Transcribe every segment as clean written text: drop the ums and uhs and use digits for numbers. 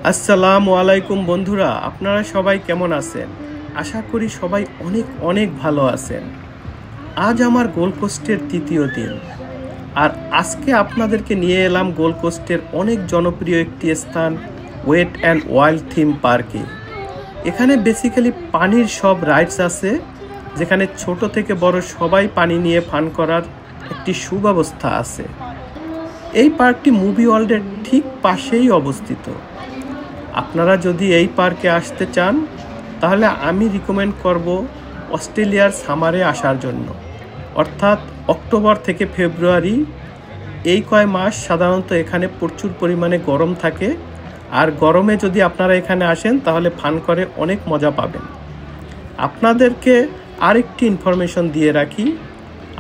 আসসালামু আলাইকুম বন্ধুরা, আপনারা সবাই কেমন আছেন? আশা করি সবাই অনেক অনেক ভালো আছেন। আজ আমার গোল্ড কোস্টের তৃতীয় দিন, আর আজকে আপনাদেরকে নিয়ে এলাম গোল্ড কোস্টের অনেক জনপ্রিয় একটি স্থান, ওয়েট অ্যান্ড ওয়াইল্ড থিম পার্কে। এখানে বেসিক্যালি পানির সব রাইডস আছে, যেখানে ছোট থেকে বড় সবাই পানি নিয়ে ফান করার একটি সুব্যবস্থা আছে। এই পার্কটি মুভি ওয়ার্ল্ডের ঠিক পাশেই অবস্থিত। আপনারা যদি এই পার্কে আসতে চান তাহলে আমি রিকমেন্ড করব অস্ট্রেলিয়ার সামারে আসার জন্য, অর্থাৎ অক্টোবর থেকে ফেব্রুয়ারি। এই কয় মাস সাধারণত এখানে প্রচুর পরিমাণে গরম থাকে, আর গরমে যদি আপনারা এখানে আসেন তাহলে ফান করে অনেক মজা পাবেন। আপনাদেরকে আরেকটি ইনফরমেশন দিয়ে রাখি,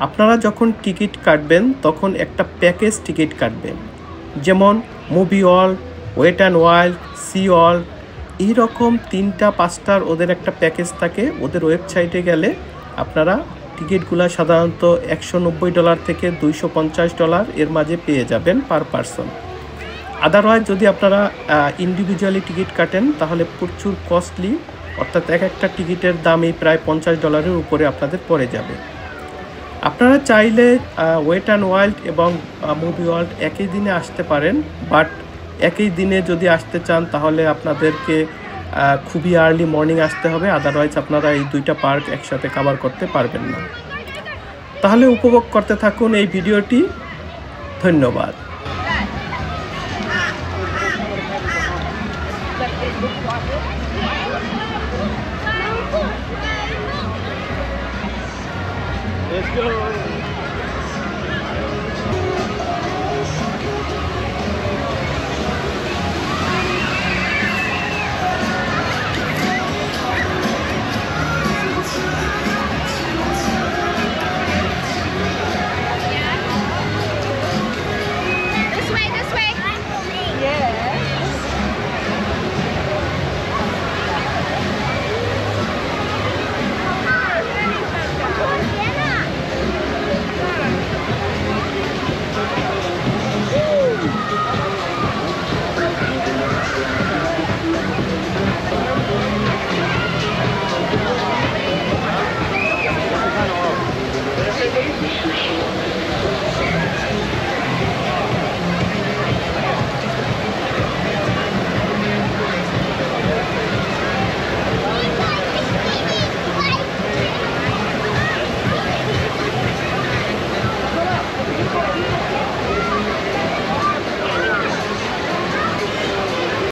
আপনারা যখন টিকিট কাটবেন তখন একটা প্যাকেজ টিকিট কাটবেন, যেমন Movie World, Wet and Wild, Sea World, এইরকম 3-5টার ওদের একটা প্যাকেজ থাকে। ওদের ওয়েবসাইটে গেলে আপনারা টিকিটগুলো সাধারণত $190 থেকে $250 এর মাঝে পেয়ে যাবেন পার পারসন। আদারওয়াইজ যদি আপনারা ইন্ডিভিজুয়ালি টিকিট কাটেন তাহলে প্রচুর কস্টলি, অর্থাৎ একটা টিকিটের দামই প্রায় $50 উপরে আপনাদের পড়ে যাবে। আপনারা চাইলে ওয়েট অ্যান্ড ওয়াইল্ড এবং মুভি ওয়ার্ল্ড একই দিনে আসতে পারেন, বাট একই দিনে যদি আসতে চান তাহলে আপনাদেরকে খুবই আর্লি মর্নিং আসতে হবে, আদারওয়াইজ আপনারা এই দুইটা পার্ক একসাথে কভার করতে পারবেন না। তাহলে উপভোগ করতে থাকুন এই ভিডিওটি। ধন্যবাদ। Let's go.